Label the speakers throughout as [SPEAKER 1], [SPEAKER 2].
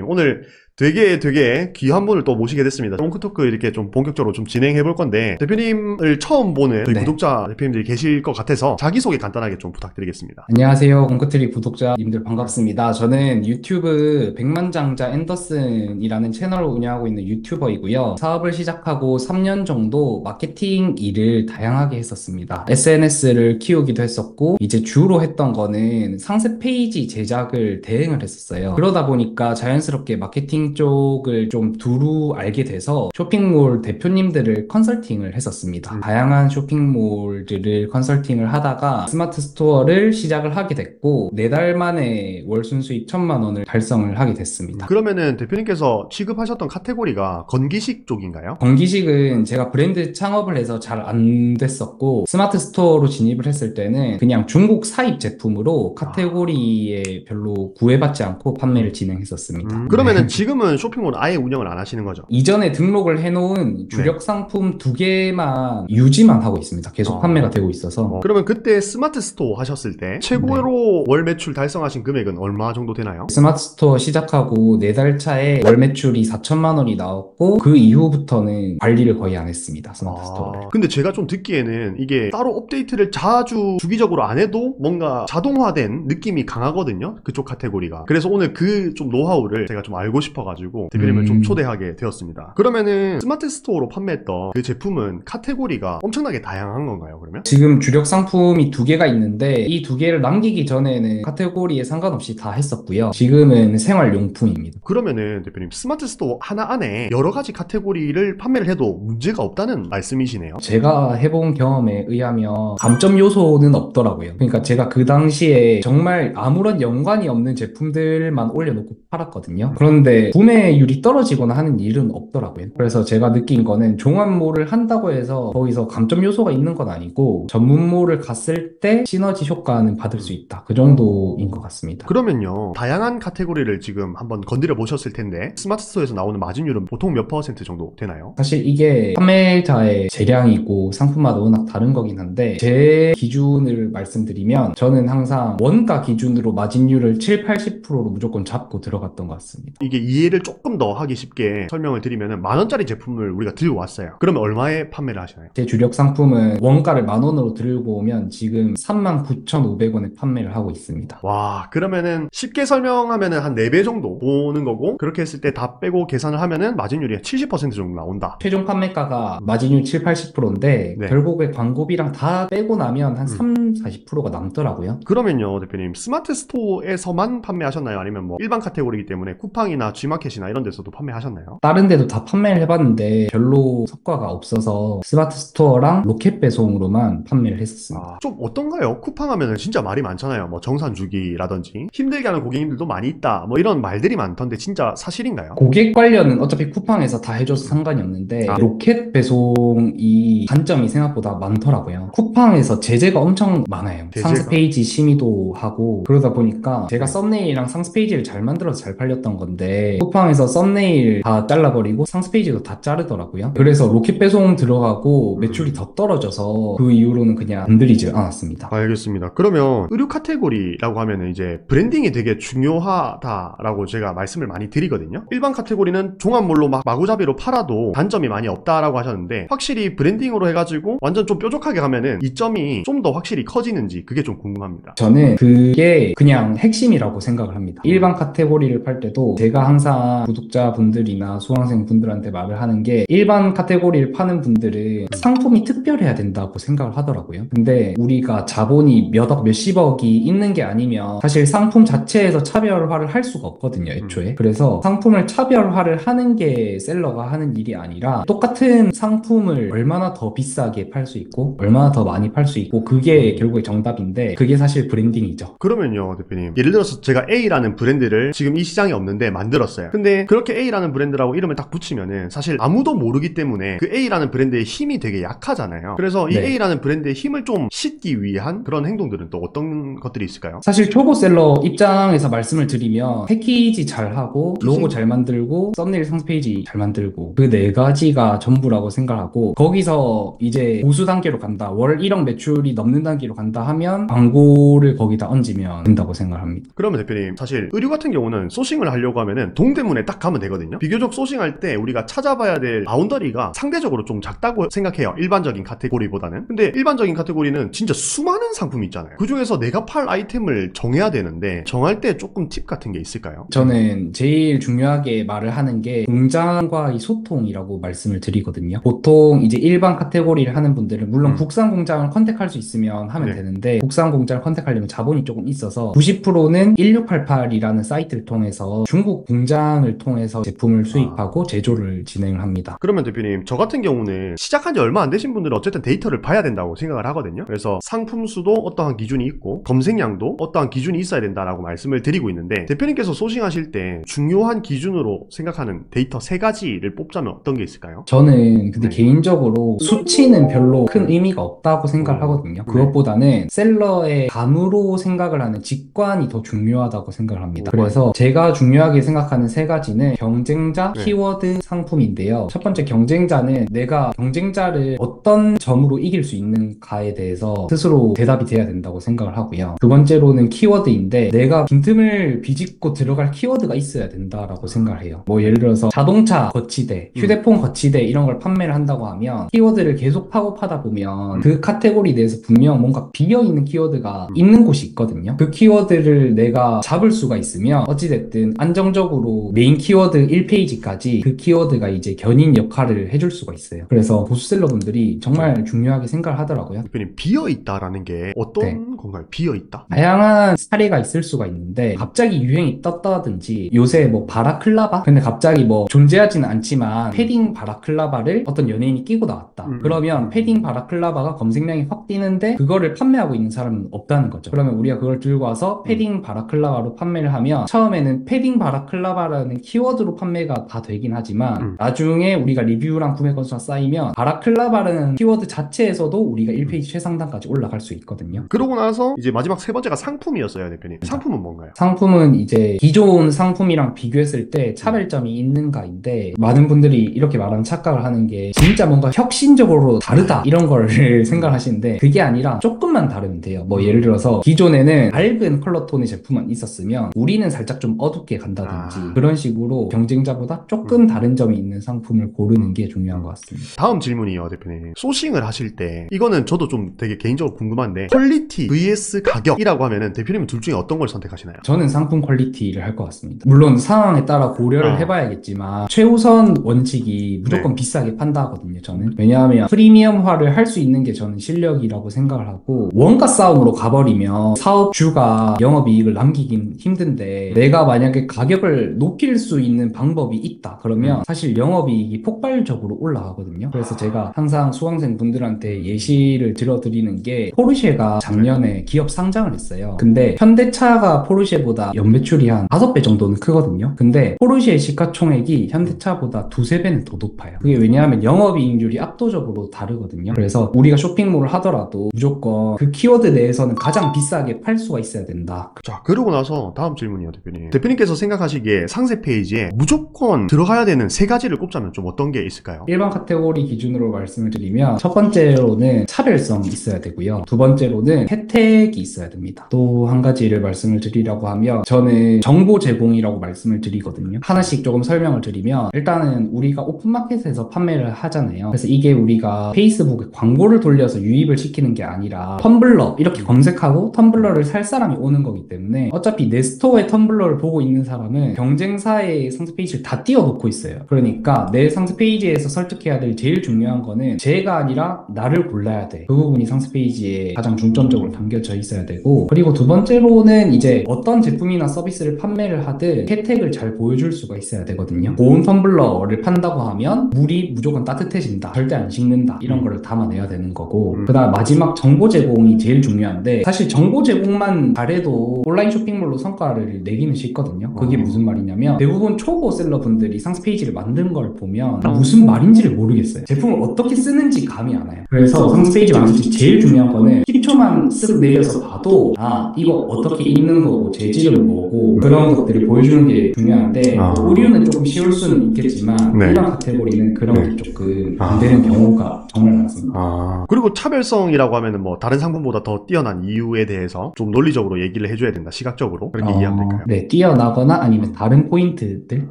[SPEAKER 1] 대표님. 오늘 되게 귀한 분을 또 모시게 됐습니다. 옹크토크 이렇게 좀 본격적으로 좀 진행해 볼 건데, 대표님을 처음 보는 저희 구독자 대표님들이 계실 것 같아서 자기소개 간단하게 좀 부탁드리겠습니다.
[SPEAKER 2] 안녕하세요. 옹크트리 구독자님들 반갑습니다. 저는 유튜브 백만장자 앤더슨이라는 채널을 운영하고 있는 유튜버이고요. 사업을 시작하고 3년 정도 마케팅 일을 다양하게 했었습니다. SNS를 키우기도 했었고, 이제 주로 했던 거는 상세 페이지 제작을 대행을 했었어요. 그러다 보니까 자연스럽게 마케팅 쪽을 좀 두루 알게 돼서 쇼핑몰 대표님들을 컨설팅을 했었습니다. 다양한 쇼핑몰들을 컨설팅을 하다가 스마트 스토어를 시작을 하게 됐고, 4달 만에 월 순수익 1,000만 원을 달성을 하게 됐습니다.
[SPEAKER 1] 그러면은 대표님께서 취급하셨던 카테고리가 건기식 쪽인가요?
[SPEAKER 2] 건기식은 제가 브랜드 창업을 해서 잘 안 됐었고, 스마트 스토어로 진입을 했을 때는 그냥 중국 사입 제품으로 카테고리에 별로 구애받지 않고 판매를 진행했었습니다.
[SPEAKER 1] 그러면은 지금은 쇼핑몰 아예 운영을 안 하시는 거죠?
[SPEAKER 2] 이전에 등록을 해놓은 주력 상품 2개만 유지만 하고 있습니다. 계속 판매가 되고 있어서.
[SPEAKER 1] 그러면 그때 스마트 스토어 하셨을 때 최고로 월 매출 달성하신 금액은 얼마 정도 되나요?
[SPEAKER 2] 스마트 스토어 시작하고 4달 차에 월 매출이 4천만 원이 나왔고, 그 이후부터는 관리를 거의 안 했습니다. 스마트 스토어를.
[SPEAKER 1] 근데 제가 좀 듣기에는 이게 따로 업데이트를 자주 주기적으로 안 해도 뭔가 자동화된 느낌이 강하거든요, 그쪽 카테고리가. 그래서 오늘 그 좀 노하우를 제가 좀 알고 싶어가지고 대표님을 좀 초대하게 되었습니다. 그러면은 스마트 스토어로 판매했던 그 제품은 카테고리가 엄청나게 다양한 건가요, 그러면?
[SPEAKER 2] 지금 주력 상품이 2개가 있는데, 이 2개를 남기기 전에는 카테고리에 상관없이 다 했었고요. 지금은 생활용품입니다.
[SPEAKER 1] 그러면은 대표님, 스마트 스토어 하나 안에 여러 가지 카테고리를 판매를 해도 문제가 없다는 말씀이시네요?
[SPEAKER 2] 제가 해본 경험에 의하면 감점 요소는 없더라고요. 그러니까 제가 그 당시에 정말 아무런 연관이 없는 제품들만 올려놓고 팔았거든요. 그런데 구매율이 떨어지거나 하는 일은 없더라고요. 그래서 제가 느낀 거는 종합몰을 한다고 해서 거기서 감점 요소가 있는 건 아니고, 전문몰을 갔을 때 시너지 효과는 받을 수 있다, 그 정도인 것 같습니다.
[SPEAKER 1] 그러면요, 다양한 카테고리를 지금 한번 건드려 보셨을 텐데 스마트 스토어에서 나오는 마진율은 보통 몇 퍼센트 정도 되나요?
[SPEAKER 2] 사실 이게 판매자의 재량이고 상품마다 워낙 다른 거긴 한데, 제 기준을 말씀드리면 저는 항상 원가 기준으로 마진율을 7, 80%로 무조건 잡고 들어갔던 것 같습니다.
[SPEAKER 1] 이게 이해를 조금 더 하기 쉽게 설명을 드리면은, 10,000원짜리 제품을 우리가 들고 왔어요. 그러면 얼마에 판매를 하시나요?
[SPEAKER 2] 제 주력 상품은 원가를 10,000원으로 들고 오면 지금 39,500원에 판매를 하고 있습니다.
[SPEAKER 1] 와, 그러면은 쉽게 설명하면은 한 4배 정도 오는 거고, 그렇게 했을 때 다 빼고 계산을 하면은 마진율이 70% 정도 나온다.
[SPEAKER 2] 최종 판매가가 마진율 7, 80%인데
[SPEAKER 1] 네.
[SPEAKER 2] 결국에 광고비랑 다 빼고 나면 한 3, 40%가 남더라고요.
[SPEAKER 1] 그러면요, 대표님, 스마트 스토어에서만 판매하셨나요? 아니면 뭐 일반 카테고리이기 때문에 쿠팡이나 G마켓이나 이런 데서도 판매하셨나요?
[SPEAKER 2] 다른 데도 다 판매를 해봤는데 별로 성과가 없어서 스마트 스토어랑 로켓 배송으로만 판매를 했었습니다.
[SPEAKER 1] 좀 어떤가요? 쿠팡 하면은 진짜 말이 많잖아요. 뭐 정산 주기라든지 힘들게 하는 고객님들도 많이 있다, 뭐 이런 말들이 많던데 진짜 사실인가요?
[SPEAKER 2] 고객 관련은 어차피 쿠팡에서 다 해줘서 상관이 없는데, 로켓 배송이 단점이 생각보다 많더라고요. 쿠팡에서 제재가 엄청 많아요. 상세 페이지 심의도 하고, 그러다 보니까 제가 썸네일이랑 상세 페이지를 잘 만들어서 잘 팔렸던 건데, 쿠팡에서 썸네일 다 잘라버리고 상세 페이지도 다 자르더라고요. 그래서 로켓 배송 들어가고 매출이 더 떨어져서 그 이후로는 그냥 건드리지 않았습니다.
[SPEAKER 1] 알겠습니다. 그러면 의류 카테고리라고 하면은 이제 브랜딩이 되게 중요하다라고 제가 말씀을 많이 드리거든요. 일반 카테고리는 종합물로 막 마구잡이로 팔아도 단점이 많이 없다라고 하셨는데, 확실히 브랜딩으로 해가지고 완전 좀 뾰족하게 가면은 이점이 좀 더 확실히 커지는지 그게 좀 궁금합니다.
[SPEAKER 2] 저는 그게 그냥 핵심이라고 생각을 합니다. 일반 카테고리를 팔 때도 제가 항상 구독자분들이나 수강생분들한테 말을 하는 게, 일반 카테고리를 파는 분들은 상품이 특별해야 된다고 생각을 하더라고요. 근데 우리가 자본이 몇억 몇십억이 있는 게 아니면 사실 상품 자체에서 차별화를 할 수가 없거든요, 애초에. 그래서 상품을 차별화를 하는 게 셀러가 하는 일이 아니라, 똑같은 상품을 얼마나 더 비싸게 팔 수 있고 얼마나 더 많이 팔 수 있고, 그게 결국에 정답인데, 그게 사실 브랜딩이죠.
[SPEAKER 1] 그러면요, 대표님, 예를 들어서 제가 A라는 브랜드를 지금 이 시장에 없는데 만들었어요. 근데 그렇게 A라는 브랜드라고 이름을 딱 붙이면은 사실 아무도 모르기 때문에 그 A라는 브랜드의 힘이 되게 약하잖아요. 그래서 이 A라는 브랜드의 힘을 좀 싣기 위한 그런 행동들은 또 어떤 것들이 있을까요?
[SPEAKER 2] 사실 초보셀러 입장에서 말씀을 드리면, 패키지 잘하고 로고 잘 만들고 썸네일 상세 페이지 잘 만들고, 그 4가지가 전부라고 생각하고, 거기서 이제 고수 단계로 간다, 월 1억 매출이 넘는 단계로 간다 하면 광고를 거기다 얹으면 된다고 생각합니다.
[SPEAKER 1] 그러면 대표님, 사실 의류 같은 경우는 소싱을 하려고 하면은 동대문에 딱 가면 되거든요. 비교적 소싱할 때 우리가 찾아봐야 될 바운더리가 상대적으로 좀 작다고 생각해요. 일반적인 카테고리보다는. 근데 일반적인 카테고리는 진짜 수많은 상품이 있잖아요. 그 중에서 내가 팔 아이템을 정해야 되는데 정할 때 조금 팁 같은 게 있을까요?
[SPEAKER 2] 저는 제일 중요하게 말을 하는 게 공장과의 소통이라고 말씀을 드리거든요. 보통 이제 일반 카테고리를 하는 분들은 물론 국산 공장을 컨택할 수 있으면 하면
[SPEAKER 1] 네.
[SPEAKER 2] 되는데 국산 공장을 컨택하려면 자본이 조금 있어서 90%는 1688이라는 사이트를 통해서 중국 공장을 통해서 제품을 수입하고 제조를 진행을 합니다.
[SPEAKER 1] 그러면 대표님, 저 같은 경우는 시작한 지 얼마 안 되신 분들은 어쨌든 데이터를 봐야 된다고 생각을 하거든요. 그래서 상품 수도 어떠한 기준이 있고 검색량도 어떠한 기준이 있어야 된다라고 말씀을 드리고 있는데, 대표님께서 소싱하실 때 중요한 기준으로 생각하는 데이터 3가지를 뽑자면 어떤 게 있을까요?
[SPEAKER 2] 저는 근데
[SPEAKER 1] 네.
[SPEAKER 2] 개인적으로 수치는 별로 큰 의미가 없다고 생각을 하거든요. 그것보다는 셀러의 감으로 생각을 하는 직관이 더 중요하다고 생각을 합니다. 그래서 제가 중요하게 생각하는 3가지는 경쟁자,
[SPEAKER 1] 네.
[SPEAKER 2] 키워드, 상품인데요. 첫 번째 경쟁자는 내가 경쟁자를 어떤 점으로 이길 수 있는가에 대해서 스스로 대답이 돼야 된다고 생각을 하고요. 두 번째로는 키워드인데 내가 빈틈을 비집고 들어갈 키워드가 있어야 된다라고 생각을 해요. 뭐 예를 들어서 자동차 거치대, 휴대폰 거치대 이런 걸 판매를 한다고 하면 키워드를 계속 파고 파다 보면 그 카테고리 내에서 분명 뭔가 비어있는 키워드가 있는 곳이 있거든요. 그 키워드를 내가 잡을 수가 있으면 어찌됐든 안정적으로 메인 키워드 1페이지까지 그 키워드가 이제 견인 역할을 해줄 수가 있어요. 그래서 보수셀러분들이 정말 중요하게 생각을 하더라고요.
[SPEAKER 1] 대표님, 비어있다라는 게 어떤
[SPEAKER 2] 네.
[SPEAKER 1] 건가요? 비어있다?
[SPEAKER 2] 다양한 사례가 있을 수가 있는데 갑자기 유행이 떴다든지 요새 뭐 바라클라바? 근데 갑자기 뭐 존재하지는 않지만 패딩 바라클라바를 어떤 연예인이 끼고 나왔다. 그러면 패딩 바라클라바가 검색량이 확 뛰는데 그거를 판매하고 있는 사람은 없다는 거죠. 그러면 우리가 그걸 들고 와서 패딩 바라클라바로 판매를 하면 처음에는 패딩 바라클라바라는 키워드로 판매가 다 되긴 하지만 나중에 우리가 리뷰랑 구매 건수가 쌓이면 바라클라바라는 키워드 자체에서도 우리가 1페이지 최상단까지 올라갈 수 있거든요.
[SPEAKER 1] 그러고 나서 이제 마지막 3번째가 상품이었어요, 대표님. 상품은 뭔가요?
[SPEAKER 2] 상품은 이제 기존 상품이랑 비교했을 때 차별점이 있는가인데 많은 분들이 이렇게 말하는 착각을 하는 게 진짜 뭔가 혁신적으로 다르다 이런 거를 생각하시는데 그게 아니라 조금만 다르면 돼요. 뭐 예를 들어서 기존에는 밝은 컬러 톤의 제품만 있었으면 우리는 살짝 좀 어둡게 간다든지 그런 식으로 경쟁자보다 조금 다른 점이 있는 상품을 고르는 게 중요한 것 같습니다.
[SPEAKER 1] 다음 질문이요, 대표님. 소싱을 하실 때 이거는 저도 좀 되게 개인적으로 궁금한데 퀄리티 vs 가격이라고 하면은 대표님은 둘 중에 어떤 걸 선택하시나요?
[SPEAKER 2] 저는 상품 퀄리티를 할 것 같습니다. 물론 상황에 따라 고려를 해봐야겠지만 최우선 원칙이 무조건 비싸게 판다 하거든요, 저는. 왜냐하면 프리미엄화를 할 수 있는 게 저는 실력이라고 생각을 하고 원가 싸움으로 가버리면 사업주가 영업이익을 남기긴 힘든데 내가 만약에 가격을 높일 수 있는 방법이 있다 그러면 사실 영업이익이 폭발적으로 올라가거든요. 그래서 제가 항상 수강생 분들한테 예시를 들어드리는 게 포르쉐가 작년에 기업 상장을 했어요. 근데 현대차가 포르쉐보다 연매출이 한 5배 정도는 크거든요. 근데 포르쉐의 시가총액이 현대차보다 2~3배는 더 높아요. 그게 왜냐하면 영업이익률이 압도적으로 다르거든요. 그래서 우리가 쇼핑몰을 하더라도 무조건 그 키워드 내에서는 가장 비싸게 팔 수가 있어야 된다.
[SPEAKER 1] 자, 그러고 나서 다음 질문이요, 대표님. 대표님께서 생각하시기에 상세 페이지에 무조건 들어가야 되는 3가지를 꼽자면 좀 어떤 게 있을까요?
[SPEAKER 2] 일반 카테고리 기준으로 말씀을 드리면 첫 번째로는 차별성이 있어야 되고요. 두 번째로는 혜택이 있어야 됩니다. 또 한 가지를 말씀을 드리려고 하면 저는 정보 제공이라고 말씀을 드리거든요. 하나씩 조금 설명을 드리면 일단은 우리가 오픈마켓에서 판매를 하잖아요. 그래서 이게 우리가 페이스북에 광고를 돌려서 유입을 시키는 게 아니라 텀블러 이렇게 검색하고 텀블러를 살 사람이 오는 거기 때문에 어차피 내 스토어에 텀블러를 보고 있는 사람은 경쟁사의 상세 페이지를 다 띄워놓고 있어요. 그러니까 내 상세 페이지에서 설득해야 될 제일 중요한 거는 제가 아니라 나를 골라야 돼. 그 부분이 상세 페이지에 가장 중점적으로 담겨져 있어야 되고, 그리고 두 번째로는 이제 어떤 제품이나 서비스를 판매를 하든 혜택을 잘 보여줄 수가 있어야 되거든요. 고온 텀블러를 판다고 하면 물이 무조건 따뜻해진다, 절대 안 식는다, 이런 거를 담아내야 되는 거고, 그 다음 마지막 정보 제공이 제일 중요한데 사실 정보 제공만 잘해도 온라인 쇼핑몰로 성과를 내기는 쉽거든요. 그게 무슨 말이냐면 대부분 초보 셀러분들이 상세 페이지를 만든 걸 보면 무슨 말인지를 모르겠어요. 제품을 어떻게 쓰는지 감이 안 와요. 그래서 상세 페이지 만들 때 제일 중요한 거는 10초만 쓱 내려서 봐도 이거 어떻게 읽는 거고 재질은 뭐고 그런 것들을 보여주는 게 중요한데 의류는 조금 쉬울 수는 있겠지만 일반 카테고리는 그런 게 조금 안 되는 경우가 정말 많습니다.
[SPEAKER 1] 그리고 차별성이라고 하면은 뭐 다른 상품보다 더 뛰어난 이유에 대해서 좀 논리적으로 얘기를 해줘야 된다, 시각적으로. 그렇게 이해하면 될까요?
[SPEAKER 2] 네, 뛰어나거나 아니면 다른 다른 포인트들.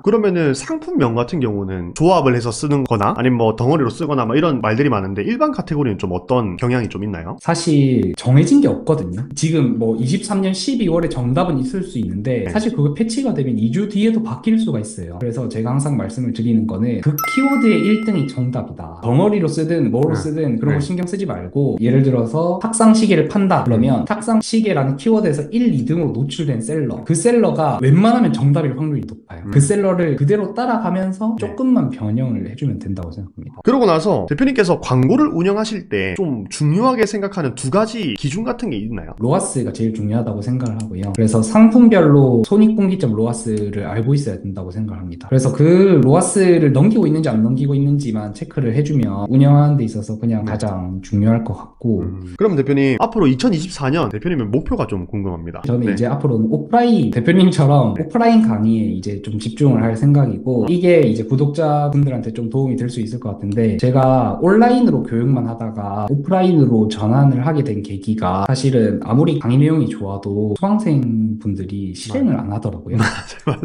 [SPEAKER 1] 그러면은 상품명 같은 경우는 조합을 해서 쓰는 거나 아니면 뭐 덩어리로 쓰거나 뭐 이런 말들이 많은데 일반 카테고리는 좀 어떤 경향이 좀 있나요?
[SPEAKER 2] 사실 정해진 게 없거든요. 지금 뭐 23년 12월에 정답은 있을 수 있는데
[SPEAKER 1] 네.
[SPEAKER 2] 사실 그거 패치가 되면 2주 뒤에도 바뀔 수가 있어요. 그래서 제가 항상 말씀을 드리는 거는 그 키워드의 1등이 정답이다. 덩어리로 쓰든 뭐로 쓰든 그런 거
[SPEAKER 1] 네.
[SPEAKER 2] 신경 쓰지 말고 예를 들어서 탁상 시계를 판다 그러면 탁상 시계라는 키워드에서 1, 2등으로 노출된 셀러, 그 셀러가 웬만하면 정답일 확률이 높아요. 그 셀러를 그대로 따라가면서
[SPEAKER 1] 네.
[SPEAKER 2] 조금만 변형을 해주면 된다고 생각합니다.
[SPEAKER 1] 그러고 나서 대표님께서 광고를 운영하실 때 좀 중요하게 생각하는 두 가지 기준 같은 게 있나요?
[SPEAKER 2] 로아스가 제일 중요하다고 생각을 하고요. 그래서 상품별로 손익분기점 로아스를 알고 있어야 된다고 생각을 합니다. 그래서 그 로아스를 넘기고 있는지 안 넘기고 있는지만 체크를 해주면 운영하는 데 있어서 그냥
[SPEAKER 1] 네.
[SPEAKER 2] 가장 중요할 것 같고
[SPEAKER 1] 그럼 대표님 앞으로 2024년 대표님의 목표가 좀 궁금합니다.
[SPEAKER 2] 저는
[SPEAKER 1] 네.
[SPEAKER 2] 이제 앞으로는 오프라인 대표님처럼
[SPEAKER 1] 네.
[SPEAKER 2] 오프라인 강의에 이제 좀 집중을 할 생각이고 이게 이제 구독자분들한테 좀 도움이 될 수 있을 것 같은데 제가 온라인으로 교육만 하다가 오프라인으로 전환을 하게 된 계기가 사실은 아무리 강의 내용이 좋아도 수강생분들이 실행을 안 하더라고요.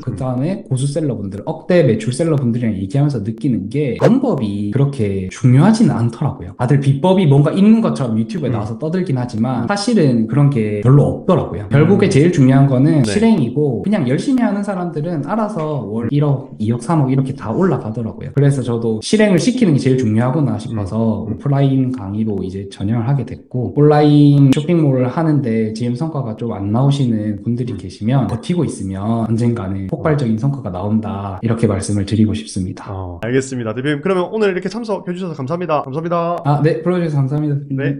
[SPEAKER 2] 그 다음에 고수셀러분들, 억대 매출셀러분들이랑 얘기하면서 느끼는 게 방법이 그렇게 중요하지는 않더라고요. 다들 비법이 뭔가 있는 것처럼 유튜브에 나와서 떠들긴 하지만 사실은 그런 게 별로 없더라고요. 결국에 제일 중요한 거는
[SPEAKER 1] 네.
[SPEAKER 2] 실행이고 그냥 열심히 하는 사람들은 알아서 월 1억, 2억, 3억 이렇게 다 올라가더라고요. 그래서 저도 실행을 시키는 게 제일 중요하구나 싶어서 오프라인 강의로 이제 전향을 하게 됐고 온라인 쇼핑몰을 하는데 지금 성과가 좀 안 나오시는 분들이 계시면 버티고 있으면 언젠가는 폭발적인 성과가 나온다 이렇게 말씀을 드리고 싶습니다.
[SPEAKER 1] 알겠습니다. 대표님 그러면 오늘 이렇게 참석해 주셔서 감사합니다. 감사합니다.
[SPEAKER 2] 네, 불러주셔서 감사합니다.
[SPEAKER 1] 네.